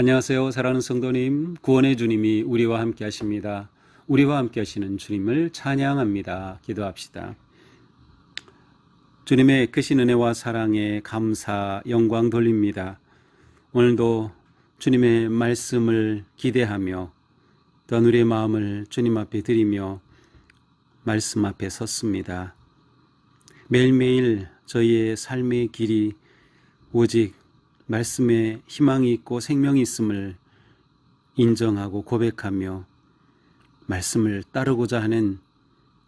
안녕하세요. 사랑하는 성도님, 구원의 주님이 우리와 함께 하십니다. 우리와 함께 하시는 주님을 찬양합니다. 기도합시다. 주님의 크신 은혜와 사랑에 감사, 영광 돌립니다. 오늘도 주님의 말씀을 기대하며 또한 우리의 마음을 주님 앞에 드리며 말씀 앞에 섰습니다. 매일매일 저희의 삶의 길이 오직 말씀에 희망이 있고 생명이 있음을 인정하고 고백하며 말씀을 따르고자 하는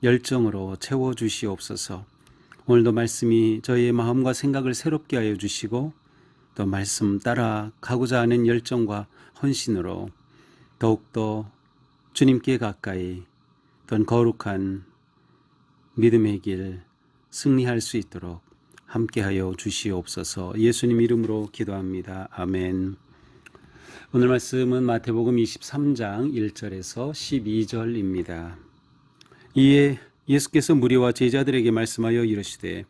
열정으로 채워주시옵소서. 오늘도 말씀이 저희의 마음과 생각을 새롭게 하여 주시고 또 말씀 따라가고자 하는 열정과 헌신으로 더욱더 주님께 가까이 또한 거룩한 믿음의 길 승리할 수 있도록 함께하여 주시옵소서. 예수님 이름으로 기도합니다. 아멘. 오늘 말씀은 마태복음 23장 1절에서 12절입니다. 이에 예수께서 무리와 제자들에게 말씀하여 이르시되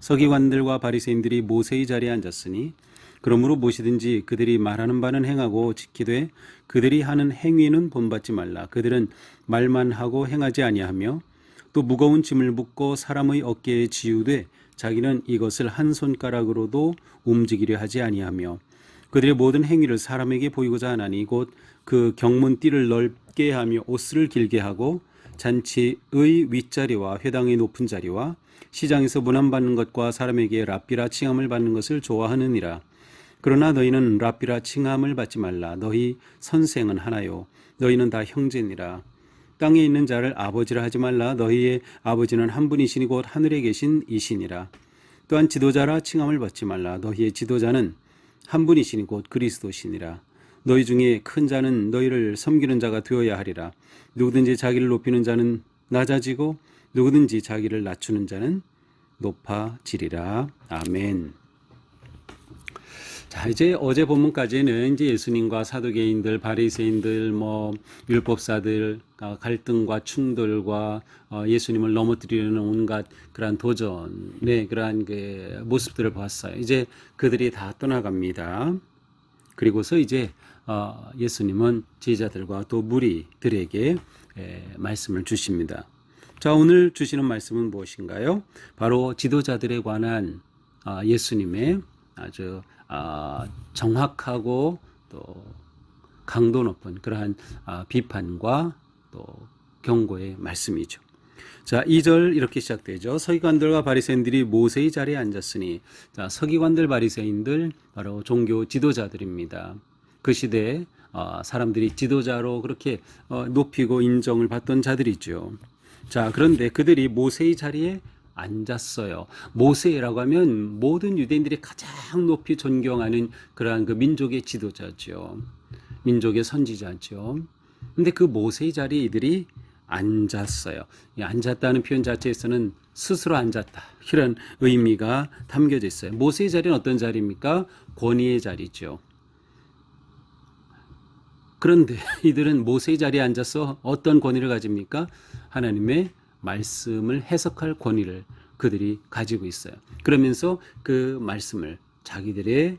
서기관들과 바리새인들이 모세의 자리에 앉았으니 그러므로 무엇이든지 그들이 말하는 바는 행하고 지키되 그들이 하는 행위는 본받지 말라. 그들은 말만 하고 행하지 아니하며 또 무거운 짐을 붓고 사람의 어깨에 지우되 자기는 이것을 한 손가락으로도 움직이려 하지 아니하며 그들의 모든 행위를 사람에게 보이고자 하나니 곧 그 경문띠를 넓게 하며 옷을 길게 하고 잔치의 윗자리와 회당의 높은 자리와 시장에서 문안받는 것과 사람에게 랍비라 칭함을 받는 것을 좋아하느니라. 그러나 너희는 랍비라 칭함을 받지 말라. 너희 선생은 하나요 너희는 다 형제니라. 땅에 있는 자를 아버지라 하지 말라. 너희의 아버지는 한 분이시니 곧 하늘에 계신 이시니라. 또한 지도자라 칭함을 받지 말라. 너희의 지도자는 한 분이시니 곧 그리스도시니라. 너희 중에 큰 자는 너희를 섬기는 자가 되어야 하리라. 누구든지 자기를 높이는 자는 낮아지고 누구든지 자기를 낮추는 자는 높아지리라. 아멘. 자, 이제 어제 본문까지는 이제 예수님과 사두개인들, 바리새인들, 율법사들 갈등과 충돌과 예수님을 넘어뜨리려는 온갖 그러한 도전의 그러한 그 모습들을 봤어요. 이제 그들이 다 떠나갑니다. 그리고서 이제 예수님은 제자들과 또 무리들에게 말씀을 주십니다. 자, 오늘 주시는 말씀은 무엇인가요? 바로 지도자들에 관한 예수님의 아주 정확하고 또 강도 높은 그러한 비판과 또 경고의 말씀이죠. 자, 2절 이렇게 시작되죠. 서기관들과 바리새인들이 모세의 자리에 앉았으니, 자, 서기관들 바리새인들 바로 종교 지도자들입니다. 그 시대에 사람들이 지도자로 그렇게 높이고 인정을 받던 자들이죠. 자, 그런데 그들이 모세의 자리에 앉았어요. 모세라고 하면 모든 유대인들이 가장 높이 존경하는 그러한 그 민족의 지도자죠. 민족의 선지자죠. 근데 그 모세의 자리에 이들이 앉았어요. 앉았다는 표현 자체에서는 스스로 앉았다, 이런 의미가 담겨져 있어요. 모세의 자리는 어떤 자리입니까? 권위의 자리죠. 그런데 이들은 모세의 자리에 앉아서 어떤 권위를 가집니까? 하나님의 말씀을 해석할 권위를 그들이 가지고 있어요. 그러면서 그 말씀을 자기들의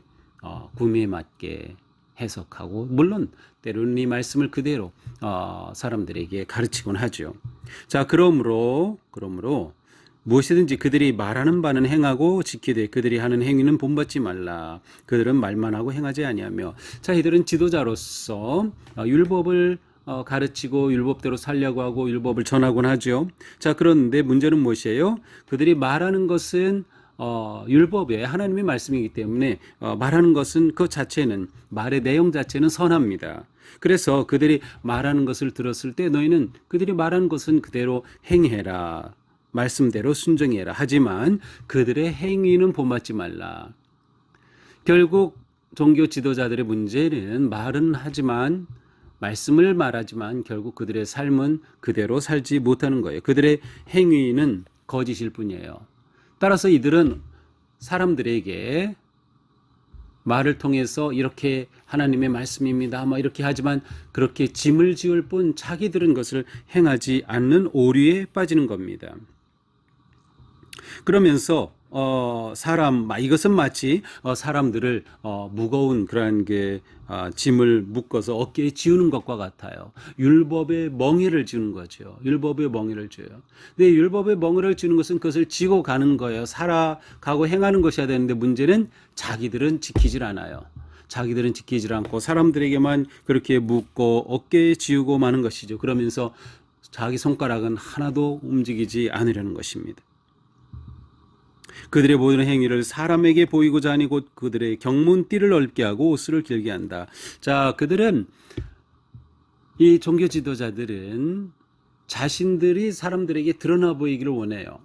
구미에 맞게 해석하고, 물론 때로는 이 말씀을 그대로 사람들에게 가르치곤 하죠. 자, 그러므로 무엇이든지 그들이 말하는 바는 행하고 지키되 그들이 하는 행위는 본받지 말라. 그들은 말만 하고 행하지 아니하며. 자, 이들은 지도자로서 율법을 가르치고 율법대로 살려고 하고 율법을 전하곤 하죠. 자, 그런데 문제는 무엇이에요? 그들이 말하는 것은 율법에 하나님의 말씀이기 때문에 말하는 것은 그 자체는, 말의 내용 자체는 선합니다. 그래서 그들이 말하는 것을 들었을 때 너희는 그들이 말하는 것은 그대로 행해라, 말씀대로 순종해라. 하지만 그들의 행위는 본받지 말라. 결국 종교 지도자들의 문제는 말은 하지만, 말씀을 말하지만 결국 그들의 삶은 그대로 살지 못하는 거예요. 그들의 행위는 거짓일 뿐이에요. 따라서 이들은 사람들에게 말을 통해서 이렇게 하나님의 말씀입니다, 이렇게 하지만 그렇게 짐을 지을 뿐 자기들은 것을 행하지 않는 오류에 빠지는 겁니다. 그러면서 사람, 이것은 마치 사람들을 무거운 그러한 짐을 묶어서 어깨에 지우는 것과 같아요. 율법의 멍에를 지우는 거죠. 율법의 멍에를 지어요. 근데 율법의 멍에를 지우는 것은 그것을 지고 가는 거예요. 살아가고 행하는 것이어야 되는데 문제는 자기들은 지키질 않아요. 자기들은 지키질 않고 사람들에게만 그렇게 묶고 어깨에 지우고 마는 것이죠. 그러면서 자기 손가락은 하나도 움직이지 않으려는 것입니다. 그들의 모든 행위를 사람에게 보이고자 하니 곧 그들의 경문띠를 넓게 하고 옷을 길게 한다. 자, 그들은 이 종교 지도자들은 자신들이 사람들에게 드러나 보이기를 원해요.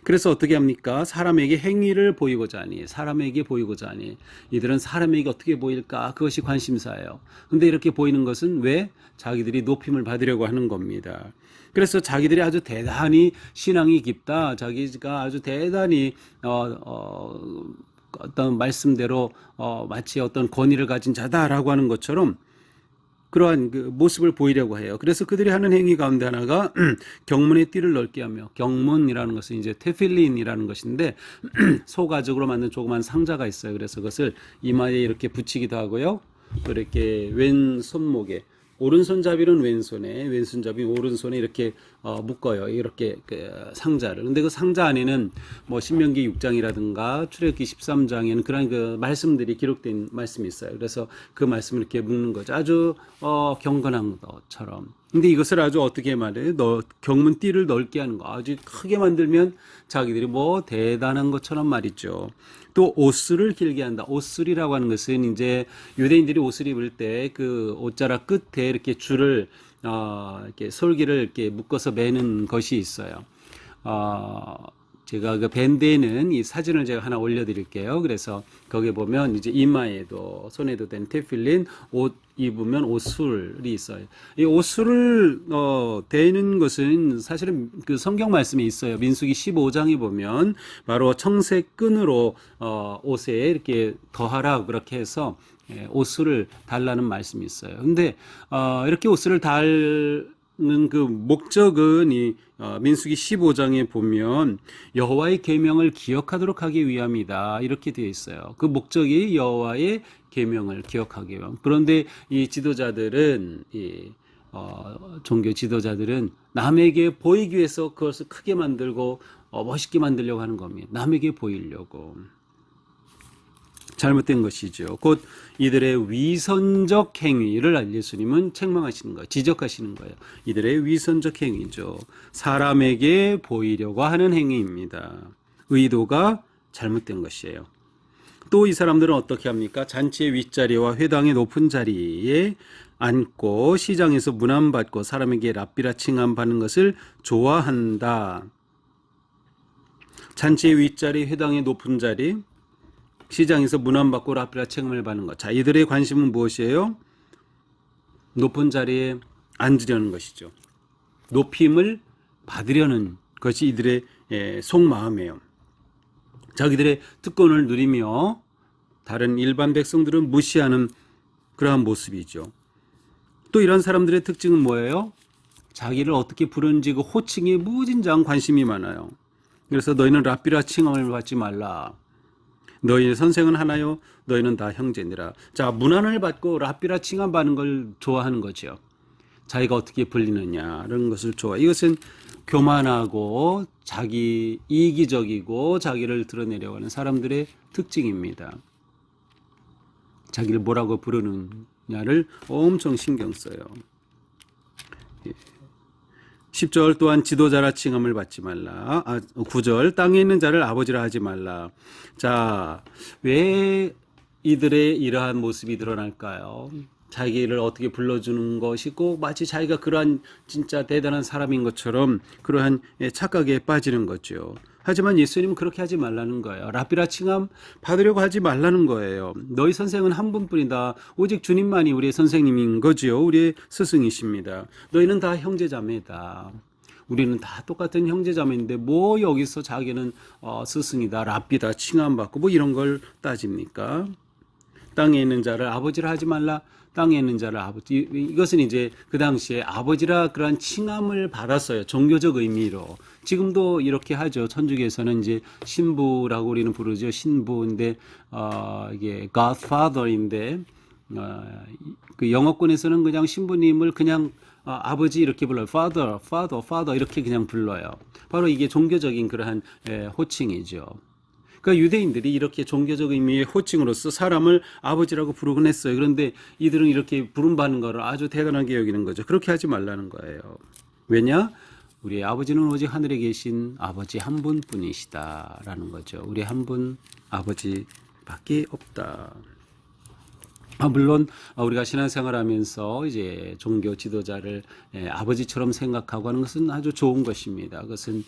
그래서 어떻게 합니까? 사람에게 행위를 보이고자 하니, 사람에게 보이고자 하니, 이들은 사람에게 어떻게 보일까? 그것이 관심사예요. 근데 이렇게 보이는 것은 왜? 자기들이 높임을 받으려고 하는 겁니다. 그래서 자기들이 아주 대단히 신앙이 깊다, 자기가 아주 대단히 어떤 말씀대로 마치 어떤 권위를 가진 자다라고 하는 것처럼 그러한 그 모습을 보이려고 해요. 그래서 그들이 하는 행위 가운데 하나가 경문의 띠를 넓게 하며, 경문이라는 것은 이제 테필린이라는 것인데 소가죽으로 만든 조그만 상자가 있어요. 그래서 그것을 이마에 이렇게 붙이기도 하고요. 또 이렇게 왼 손목에, 오른손잡이는 왼손에, 왼손잡이 오른손에 이렇게 묶어요. 이렇게 그 상자를. 근데 그 상자 안에는 뭐 신명기 6장이라든가 출애굽기 13장에는 그런 그 말씀들이 기록된 말씀이 있어요. 그래서 그 말씀을 이렇게 묶는 거죠. 아주 경건한 것처럼. 근데 이것을 아주 어떻게 말해요? 경문띠를 넓게 하는 거. 아주 크게 만들면 자기들이 뭐 대단한 것처럼 말이죠. 또 옷을 길게 한다. 옷술이라고 하는 것은 이제 유대인들이 옷을 입을 때 그 옷자락 끝에 이렇게 줄을 이렇게 솔기를 이렇게 묶어서 매는 것이 있어요. 제가 그 밴드에는 이 사진을 제가 하나 올려드릴게요. 그래서 거기에 보면 이제 이마에도 손에도 된 테필린, 옷 입으면 옷술이 있어요. 이 옷술을 대는 것은 사실은 그 성경 말씀에 있어요. 민수기 15장에 보면 바로 청색 끈으로 옷에 이렇게 더하라 그렇게 해서 옷술을 달라는 말씀이 있어요. 근데 이렇게 옷술을 는 그 목적은 이 민수기 15장에 보면 여호와의 계명을 기억하도록 하기 위함이다. 이렇게 되어 있어요. 그 목적이 여호와의 계명을 기억하기 위함. 그런데 이 지도자들은 종교 지도자들은 남에게 보이기 위해서 그것을 크게 만들고 멋있게 만들려고 하는 겁니다. 남에게 보이려고. 잘못된 것이죠. 곧 이들의 위선적 행위를 예수님은 책망하시는 거예요. 지적하시는 거예요. 이들의 위선적 행위죠. 사람에게 보이려고 하는 행위입니다. 의도가 잘못된 것이에요. 또 이 사람들은 어떻게 합니까? 잔치의 윗자리와 회당의 높은 자리에 앉고 시장에서 문안받고 사람에게 랍비라 칭함받는 것을 좋아한다. 잔치의 윗자리, 회당의 높은 자리, 시장에서 문안받고 랍비라 칭함을 받는 것. 자, 이들의 관심은 무엇이에요? 높은 자리에 앉으려는 것이죠. 높임을 받으려는 것이 이들의 속마음이에요. 자기들의 특권을 누리며 다른 일반 백성들은 무시하는 그러한 모습이죠. 또 이런 사람들의 특징은 뭐예요? 자기를 어떻게 부르는지 그 호칭에 무진장 관심이 많아요. 그래서 너희는 랍비라 칭함을 받지 말라. 너희 선생은 하나요? 너희는 다 형제니라. 자, 문안을 받고 랍비라 칭함 받는 걸 좋아하는 거죠. 자기가 어떻게 불리느냐 이런 것을 좋아해. 이것은 교만하고 자기 이기적이고 자기를 드러내려고 하는 사람들의 특징입니다. 자기를 뭐라고 부르느냐를 엄청 신경 써요. 10절 또한 지도자라 칭함을 받지 말라. 9절 땅에 있는 자를 아버지라 하지 말라. 자, 왜 이들의 이러한 모습이 드러날까요? 자기를 어떻게 불러주는 것이고 마치 자기가 그러한 진짜 대단한 사람인 것처럼 그러한 착각에 빠지는 거죠. 하지만 예수님은 그렇게 하지 말라는 거예요. 랍비라 칭함 받으려고 하지 말라는 거예요. 너희 선생은 한 분뿐이다. 오직 주님만이 우리의 선생님인 거지요. 우리의 스승이십니다. 너희는 다 형제자매다. 우리는 다 똑같은 형제자매인데 뭐 여기서 자기는 스승이다, 랍비다, 칭함 받고 뭐 이런 걸 따집니까? 땅에 있는 자를 아버지라 하지 말라. 땅에 있는 자를 아버지, 이것은 이제 그 당시에 아버지라 그러한 칭함을 받았어요. 종교적 의미로. 지금도 이렇게 하죠. 천주교에서는 이제 신부라고 우리는 부르죠. 신부인데, 이게 Godfather인데, 그 영어권에서는 그냥 신부님을 그냥 아버지 이렇게 불러요. Father 이렇게 그냥 불러요. 바로 이게 종교적인 그러한 호칭이죠. 그러니까 유대인들이 이렇게 종교적 의미의 호칭으로서 사람을 아버지라고 부르곤 했어요. 그런데 이들은 이렇게 부름받는 것을 아주 대단하게 여기는 거죠. 그렇게 하지 말라는 거예요. 왜냐? 우리의 아버지는 오직 하늘에 계신 아버지 한 분뿐이시다라는 거죠. 우리 한 분 아버지밖에 없다. 물론 우리가 신앙생활하면서 이제 종교 지도자를 아버지처럼 생각하고 하는 것은 아주 좋은 것입니다. 그것은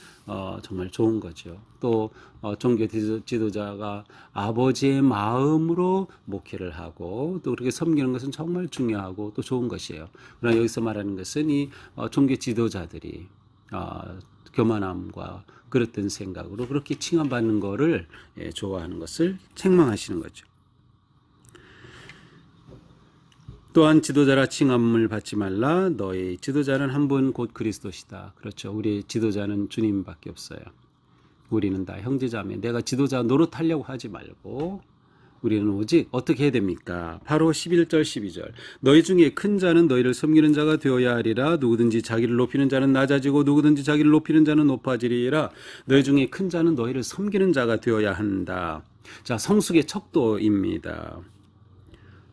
정말 좋은 거죠. 또 종교 지도자가 아버지의 마음으로 목회를 하고 또 그렇게 섬기는 것은 정말 중요하고 또 좋은 것이에요. 그러나 여기서 말하는 것은 이 종교 지도자들이 교만함과 그랬던 생각으로 그렇게 칭함받는 것을 좋아하는 것을 책망하시는 거죠. 또한 지도자라 칭함을 받지 말라. 너희 지도자는 한 분 곧 그리스도시다. 그렇죠. 우리 지도자는 주님밖에 없어요. 우리는 다 형제자매. 내가 지도자 노릇하려고 하지 말고 우리는 오직 어떻게 해야 됩니까? 바로 11절 12절. 너희 중에 큰 자는 너희를 섬기는 자가 되어야 하리라. 누구든지 자기를 높이는 자는 낮아지고 누구든지 자기를 높이는 자는 높아지리라. 너희 중에 큰 자는 너희를 섬기는 자가 되어야 한다. 자, 성숙의 척도입니다.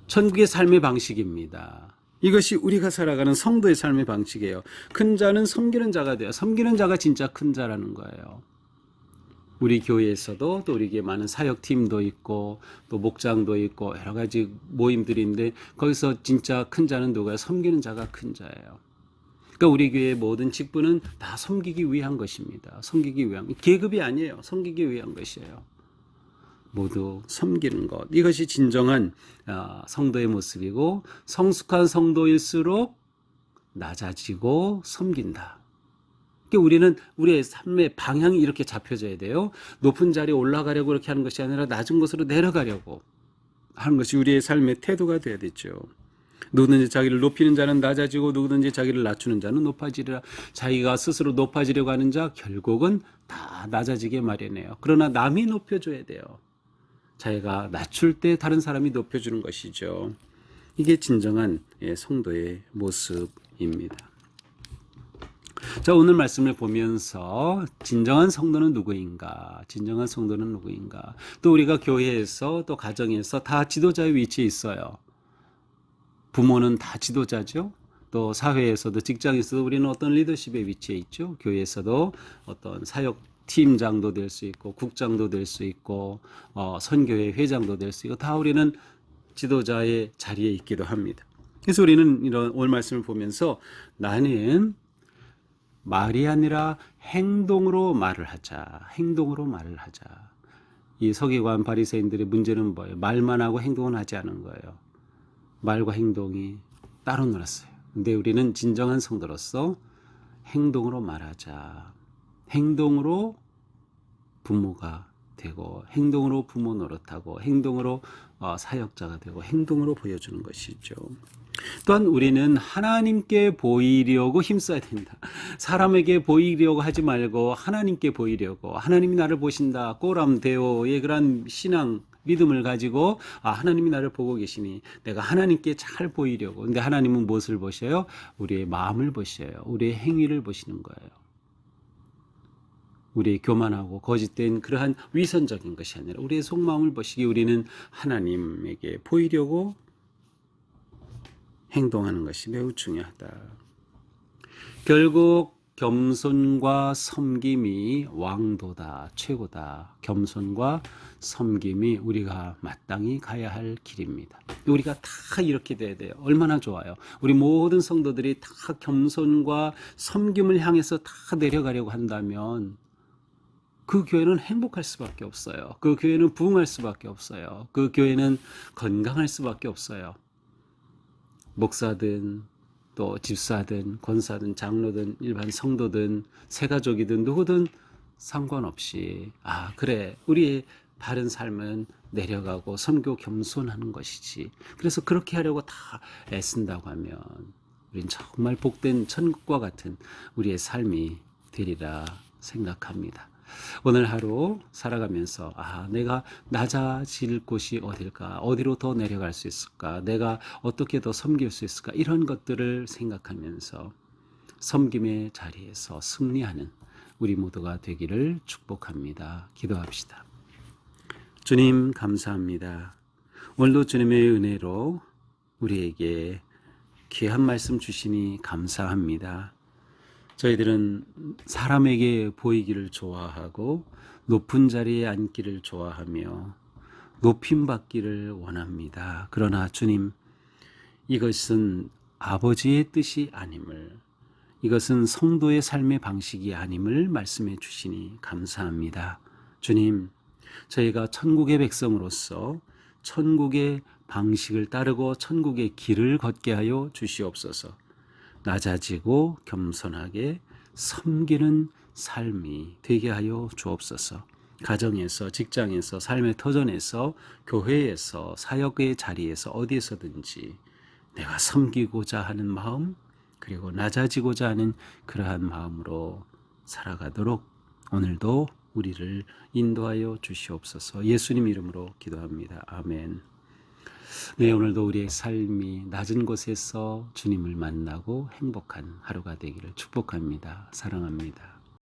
천국의 삶의 방식입니다. 이것이 우리가 살아가는 성도의 삶의 방식이에요. 큰 자는 섬기는 자가 돼요. 섬기는 자가 진짜 큰 자라는 거예요. 우리 교회에서도 또 우리 교회 많은 사역팀도 있고 또 목장도 있고 여러 가지 모임들인데 거기서 진짜 큰 자는 누가요? 섬기는 자가 큰 자예요. 그러니까 우리 교회의 모든 직분은 다 섬기기 위한 것입니다. 섬기기 위한, 계급이 아니에요. 섬기기 위한 것이에요. 모두 섬기는 것. 이것이 진정한 성도의 모습이고 성숙한 성도일수록 낮아지고 섬긴다. 그러니까 우리는 우리의 삶의 방향이 이렇게 잡혀져야 돼요. 높은 자리에 올라가려고 이렇게 하는 것이 아니라 낮은 곳으로 내려가려고 하는 것이 우리의 삶의 태도가 되어야 되죠. 누구든지 자기를 높이는 자는 낮아지고 누구든지 자기를 낮추는 자는 높아지리라. 자기가 스스로 높아지려고 하는 자 결국은 다 낮아지게 마련해요. 그러나 남이 높여줘야 돼요. 자기가 낮출 때 다른 사람이 높여주는 것이죠. 이게 진정한 성도의 모습입니다. 자, 오늘 말씀을 보면서 진정한 성도는 누구인가? 진정한 성도는 누구인가? 또 우리가 교회에서 또 가정에서 다 지도자의 위치에 있어요. 부모는 다 지도자죠. 또 사회에서도 직장에서도 우리는 어떤 리더십의 위치에 있죠. 교회에서도 어떤 사역 팀장도 될 수 있고 국장도 될 수 있고 선교회 회장도 될 수 있고 다 우리는 지도자의 자리에 있기도 합니다. 그래서 우리는 이런 오늘 말씀을 보면서 나는 말이 아니라 행동으로 말을 하자. 행동으로 말을 하자. 이 서기관 바리새인들의 문제는 뭐예요? 말만 하고 행동은 하지 않은 거예요. 말과 행동이 따로 놀았어요. 근데 우리는 진정한 성도로서 행동으로 말하자. 행동으로 부모가 되고 행동으로 부모 노릇하고 행동으로 사역자가 되고 행동으로 보여주는 것이죠. 또한 우리는 하나님께 보이려고 힘써야 된다. 사람에게 보이려고 하지 말고 하나님께 보이려고. 하나님이 나를 보신다. 꼬람데오의 그런 신앙 믿음을 가지고 하나님이 나를 보고 계시니 내가 하나님께 잘 보이려고. 근데 하나님은 무엇을 보셔요? 우리의 마음을 보셔요. 우리의 행위를 보시는 거예요. 우리의 교만하고 거짓된 그러한 위선적인 것이 아니라 우리의 속마음을 보시기 우리는 하나님에게 보이려고 행동하는 것이 매우 중요하다. 결국 겸손과 섬김이 왕도다, 최고다. 겸손과 섬김이 우리가 마땅히 가야 할 길입니다. 우리가 다 이렇게 돼야 돼요. 얼마나 좋아요. 우리 모든 성도들이 다 겸손과 섬김을 향해서 다 내려가려고 한다면 그 교회는 행복할 수밖에 없어요. 그 교회는 부흥할 수밖에 없어요. 그 교회는 건강할 수밖에 없어요. 목사든 또 집사든 권사든 장로든 일반 성도든 새가족이든 누구든 상관없이 그래 우리의 바른 삶은 내려가고 섬기고 겸손하는 것이지. 그래서 그렇게 하려고 다 애쓴다고 하면 우린 정말 복된 천국과 같은 우리의 삶이 되리라 생각합니다. 오늘 하루 살아가면서 내가 낮아질 곳이 어딜까? 어디로 더 내려갈 수 있을까? 내가 어떻게 더 섬길 수 있을까? 이런 것들을 생각하면서 섬김의 자리에서 승리하는 우리 모두가 되기를 축복합니다. 기도합시다. 주님 감사합니다. 오늘도 주님의 은혜로 우리에게 귀한 말씀 주시니 감사합니다. 저희들은 사람에게 보이기를 좋아하고 높은 자리에 앉기를 좋아하며 높임받기를 원합니다. 그러나 주님, 이것은 아버지의 뜻이 아님을, 이것은 성도의 삶의 방식이 아님을 말씀해 주시니 감사합니다. 주님, 저희가 천국의 백성으로서 천국의 방식을 따르고 천국의 길을 걷게 하여 주시옵소서. 낮아지고 겸손하게 섬기는 삶이 되게 하여 주옵소서. 가정에서, 직장에서, 삶의 터전에서, 교회에서, 사역의 자리에서 어디에서든지 내가 섬기고자 하는 마음, 그리고 낮아지고자 하는 그러한 마음으로 살아가도록 오늘도 우리를 인도하여 주시옵소서. 예수님 이름으로 기도합니다. 아멘. 네, 오늘도 우리의 삶이 낮은 곳에서 주님을 만나고 행복한 하루가 되기를 축복합니다. 사랑합니다.